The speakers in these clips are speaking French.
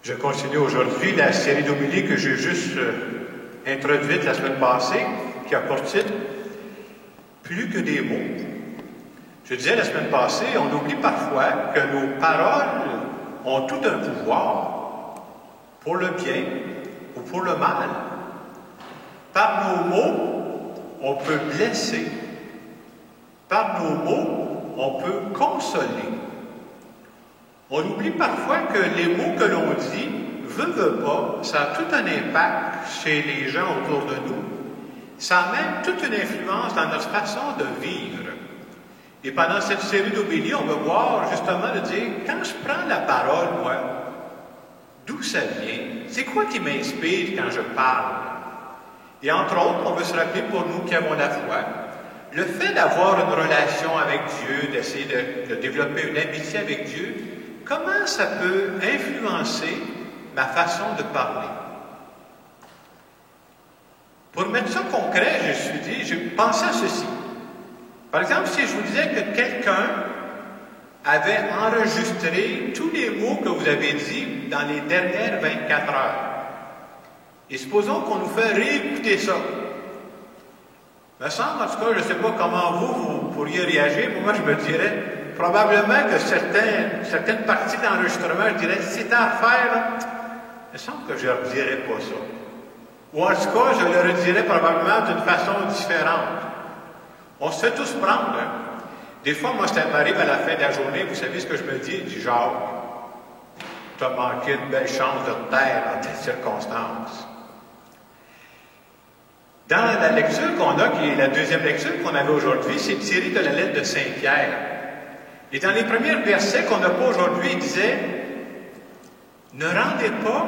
Je continue aujourd'hui la série d'homélies que j'ai juste introduite la semaine passée, qui a pour titre « Plus que des mots ». Je disais la semaine passée, on oublie parfois que nos paroles ont tout un pouvoir, pour le bien ou pour le mal. Par nos mots, on peut blesser. Par nos mots, on peut consoler. On oublie parfois que les mots que l'on dit, veut pas, ça a tout un impact chez les gens autour de nous. Ça a même toute une influence dans notre façon de vivre. Et pendant cette série d'homélies, on va voir justement de dire, quand je prends la parole, moi, d'où ça vient? C'est quoi qui m'inspire quand je parle? Et entre autres, on veut se rappeler pour nous qui avons la foi, le fait d'avoir une relation avec Dieu, d'essayer de développer une amitié avec Dieu, comment ça peut influencer ma façon de parler? Pour mettre ça concret, j'ai pensé à ceci. Par exemple, si je vous disais que quelqu'un avait enregistré tous les mots que vous avez dit dans les dernières 24 heures, et supposons qu'on nous fait réécouter ça. Me semble, en tout cas, je ne sais pas comment vous pourriez réagir, mais moi je me dirais, probablement que certaines parties d'enregistrement, je dirais, si c'est à faire, là, il me semble que je ne redirais pas ça. Ou en tout cas, je le redirais probablement d'une façon différente. On se fait tous prendre. Hein? Des fois, moi, ça m'arrive à la fin de la journée, vous savez ce que je me dis? Du genre, tu as manqué une belle chance de te taire dans tes circonstances. Dans la lecture qu'on a, qui est la deuxième lecture qu'on avait aujourd'hui, c'est tiré de la lettre de Saint-Pierre. Et dans les premiers versets qu'on n'a pas aujourd'hui, il disait « Ne rendez pas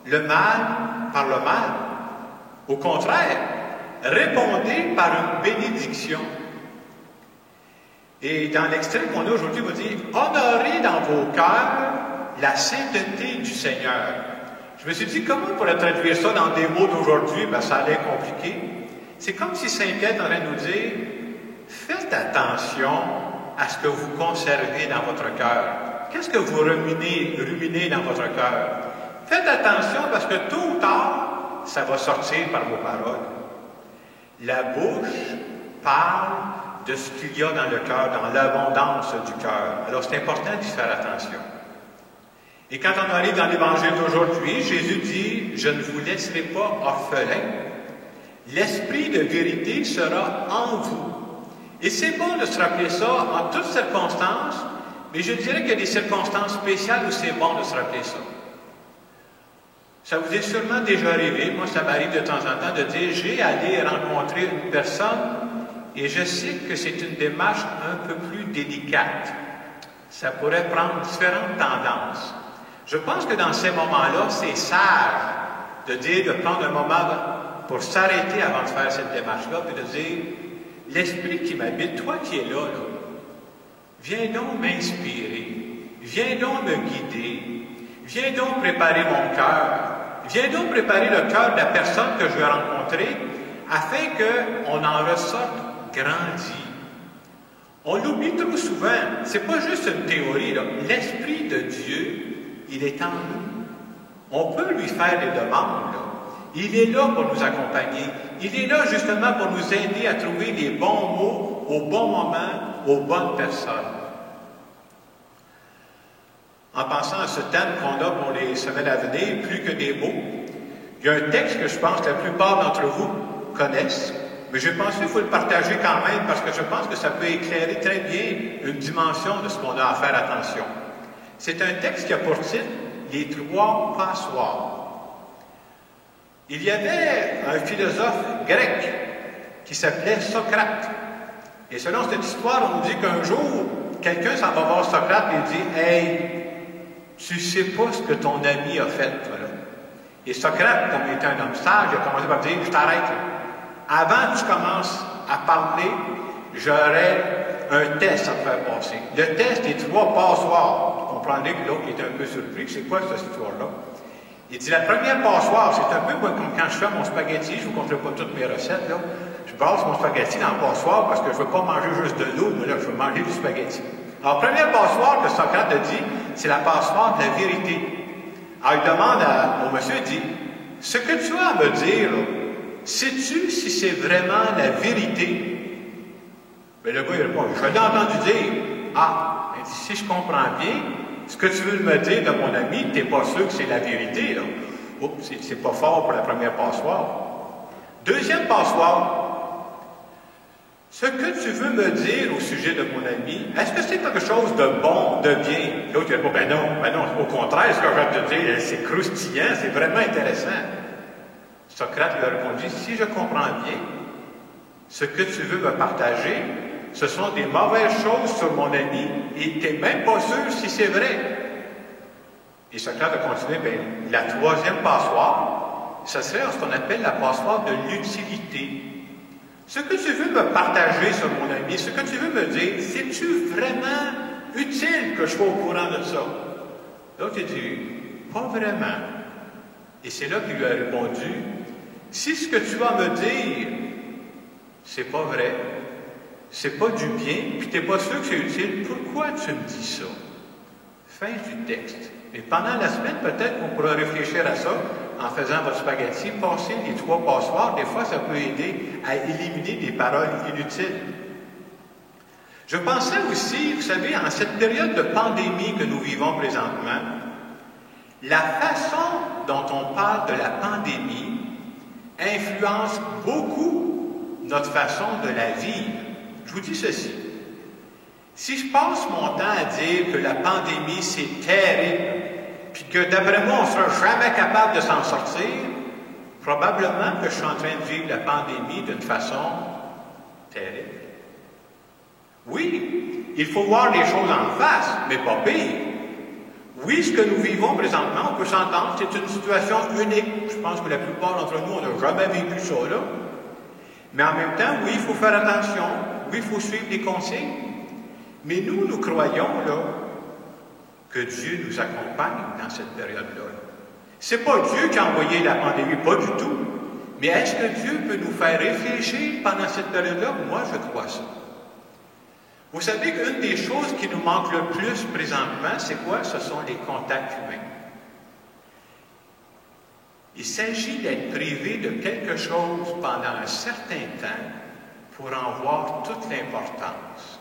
le mal par le mal. Au contraire, répondez par une bénédiction. » Et dans l'extrait qu'on a aujourd'hui, il va dire « Honorez dans vos cœurs la sainteté du Seigneur. » Je me suis dit, comment on pourrait traduire ça dans des mots d'aujourd'hui? Ben, ça allait compliqué. C'est comme si Saint-Pierre aurait nous dire « Faites attention à ce que vous conservez dans votre cœur. Qu'est-ce que vous ruminez dans votre cœur? Faites attention parce que tôt ou tard, ça va sortir par vos paroles. La bouche parle de ce qu'il y a dans le cœur, dans l'abondance du cœur. Alors, c'est important d'y faire attention. Et quand on arrive dans l'Évangile d'aujourd'hui, Jésus dit « Je ne vous laisserai pas orphelins. L'Esprit de vérité sera en vous. » Et c'est bon de se rappeler ça en toutes circonstances, mais je dirais qu'il y a des circonstances spéciales où c'est bon de se rappeler ça. Ça vous est sûrement déjà arrivé, moi ça m'arrive de temps en temps de dire « J'ai allé rencontrer une personne et je sais que c'est une démarche un peu plus délicate. Ça pourrait prendre différentes tendances. » Je pense que dans ces moments-là, c'est sage de dire, de prendre un moment pour s'arrêter avant de faire cette démarche-là, puis de dire, l'Esprit qui m'habite, toi qui es là, viens donc m'inspirer, viens donc me guider, viens donc préparer mon cœur, viens donc préparer le cœur de la personne que je vais rencontrer, afin qu'on en ressorte grandi. On l'oublie trop souvent, c'est pas juste une théorie, là. L'Esprit de Dieu, il est en nous. On peut lui faire des demandes. Là. Il est là pour nous accompagner. Il est là justement pour nous aider à trouver les bons mots au bon moment, aux bonnes personnes. En pensant à ce thème qu'on a pour les semaines à venir, plus que des mots, il y a un texte que je pense que la plupart d'entre vous connaissent, mais j'ai pensé qu'il faut le partager quand même parce que je pense que ça peut éclairer très bien une dimension de ce qu'on a à faire attention. C'est un texte qui a pour titre « Les trois passoires ». Il y avait un philosophe grec qui s'appelait Socrate. Et selon cette histoire, on nous dit qu'un jour, quelqu'un s'en va voir Socrate et il dit « Hey, tu sais pas ce que ton ami a fait, toi, là. » Et Socrate, comme il était un homme sage, il a commencé par dire « Je t'arrête, là. Avant que tu commences à parler, j'aurai un test à te faire passer. Le test des trois passoires. » Vous comprendrez que l'autre était un peu surpris. C'est quoi cette histoire-là? Il dit, la première passoire, c'est un peu comme quand je fais mon spaghetti, je ne vous compterai pas toutes mes recettes, là. Je passe mon spaghetti dans la passoire parce que je ne veux pas manger juste de l'eau, mais là, je veux manger du spaghetti. Alors, première passoire que Socrate a dit, c'est la passoire de la vérité. Alors il demande au monsieur, il dit, ce que tu as à me dire, sais-tu si c'est vraiment la vérité? Mais le gars, il répond, je l'ai entendu dire. Ah, il dit, si je comprends bien, ce que tu veux me dire de mon ami, tu n'es pas sûr que c'est la vérité, là. Oups, c'est pas fort pour la première passoire. Deuxième passoire. Ce que tu veux me dire au sujet de mon ami, est-ce que c'est quelque chose de bon, de bien? L'autre, il répond, ben non, au contraire, ce que je vais te dire, c'est croustillant, c'est vraiment intéressant. Socrate lui a répondu, si je comprends bien, ce que tu veux me partager, ce sont des mauvaises choses sur mon ami, et tu n'es même pas sûr si c'est vrai. Et Socrate a continué, bien, la troisième passoire, ce serait ce qu'on appelle la passoire de l'utilité. Ce que tu veux me partager sur mon ami, ce que tu veux me dire, c'est-tu vraiment utile que je sois au courant de ça? L'autre a dit, pas vraiment. Et c'est là qu'il lui a répondu, si ce que tu vas me dire, c'est pas vrai, c'est pas du bien, puis tu n'es pas sûr que c'est utile, pourquoi tu me dis ça? Fin du texte. Et pendant la semaine, peut-être qu'on pourra réfléchir à ça en faisant votre spaghetti, passer les 3 passoires. Des fois, ça peut aider à éliminer des paroles inutiles. Je pensais aussi, vous savez, en cette période de pandémie que nous vivons présentement, la façon dont on parle de la pandémie influence beaucoup notre façon de la vivre. Je vous dis ceci. Si je passe mon temps à dire que la pandémie, c'est terrible, puis que d'après moi, on ne sera jamais capable de s'en sortir, probablement que je suis en train de vivre la pandémie d'une façon terrible. Oui, il faut voir les choses en face, mais pas pire. Oui, ce que nous vivons présentement, on peut s'entendre, c'est une situation unique. Je pense que la plupart d'entre nous, on n'a jamais vécu ça, là. Mais en même temps, oui, il faut faire attention. Oui, il faut suivre les consignes. Mais nous croyons, là, que Dieu nous accompagne dans cette période-là. C'est pas Dieu qui a envoyé la pandémie, pas du tout. Mais est-ce que Dieu peut nous faire réfléchir pendant cette période-là? Moi, je crois ça. Vous savez qu'une des choses qui nous manque le plus présentement, c'est quoi? Ce sont les contacts humains. Il s'agit d'être privé de quelque chose pendant un certain temps pour en voir toute l'importance.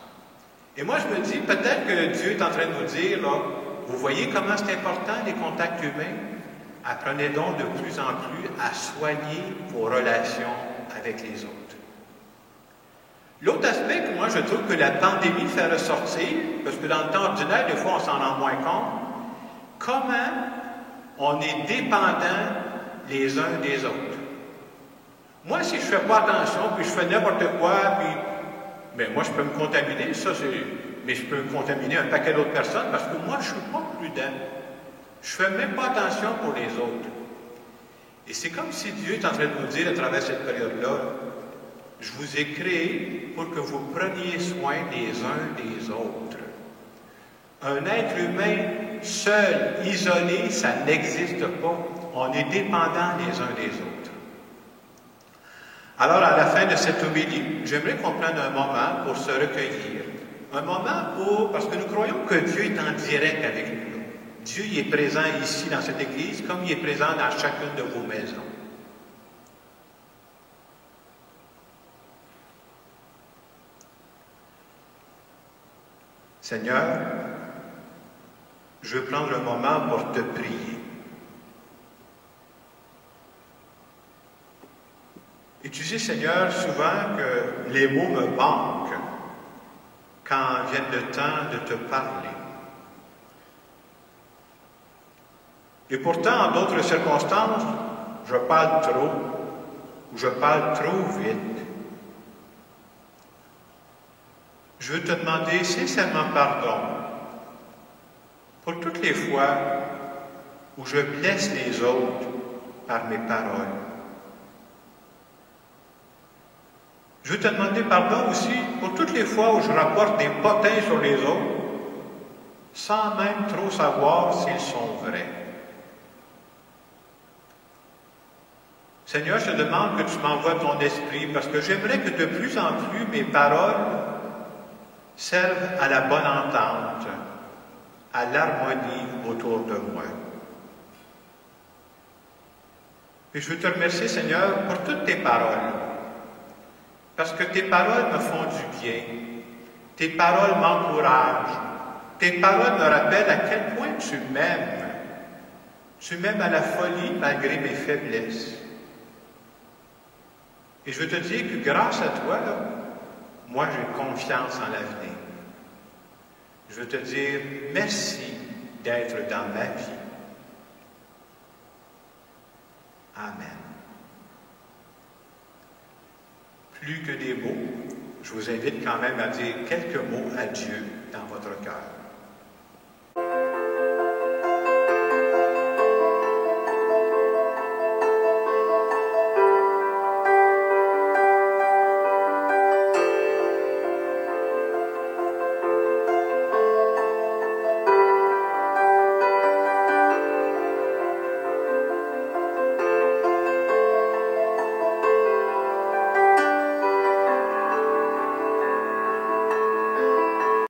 Et moi, je me dis, peut-être que Dieu est en train de nous dire, là, vous voyez comment c'est important, les contacts humains? Apprenez donc de plus en plus à soigner vos relations avec les autres. L'autre aspect que moi, je trouve que la pandémie fait ressortir, parce que dans le temps ordinaire, des fois, on s'en rend moins compte, comment on est dépendants les uns des autres. Moi, si je ne fais pas attention, puis je fais n'importe quoi, puis bien, moi, je peux me contaminer, mais je peux contaminer un paquet d'autres personnes parce que moi, je ne suis pas prudent. Je ne fais même pas attention pour les autres. Et c'est comme si Dieu est en train de nous dire à travers cette période-là, je vous ai créé pour que vous preniez soin les uns des autres. Un être humain seul, isolé, ça n'existe pas. On est dépendants les uns des autres. Alors, à la fin de cette homélie, j'aimerais qu'on prenne un moment pour se recueillir. Un moment parce que nous croyons que Dieu est en direct avec nous. Dieu il est présent ici dans cette église, comme il est présent dans chacune de vos maisons. Seigneur, je veux prendre un moment pour te prier. Et tu sais, Seigneur, souvent que les mots me manquent quand vient le temps de te parler. Et pourtant, en d'autres circonstances, je parle trop, ou je parle trop vite. Je veux te demander sincèrement pardon pour toutes les fois où je blesse les autres par mes paroles. Je veux te demander pardon aussi pour toutes les fois où je rapporte des potins sur les autres, sans même trop savoir s'ils sont vrais. Seigneur, je te demande que tu m'envoies ton esprit, parce que j'aimerais que de plus en plus mes paroles servent à la bonne entente, à l'harmonie autour de moi. Et je veux te remercier, Seigneur, pour toutes tes paroles. Parce que tes paroles me font du bien. Tes paroles m'encouragent. Tes paroles me rappellent à quel point tu m'aimes. Tu m'aimes à la folie malgré mes faiblesses. Et je veux te dire que grâce à toi, moi j'ai confiance en l'avenir. Je veux te dire merci d'être dans ma vie. Amen. Plus que des mots, je vous invite quand même à dire quelques mots à Dieu dans votre cœur.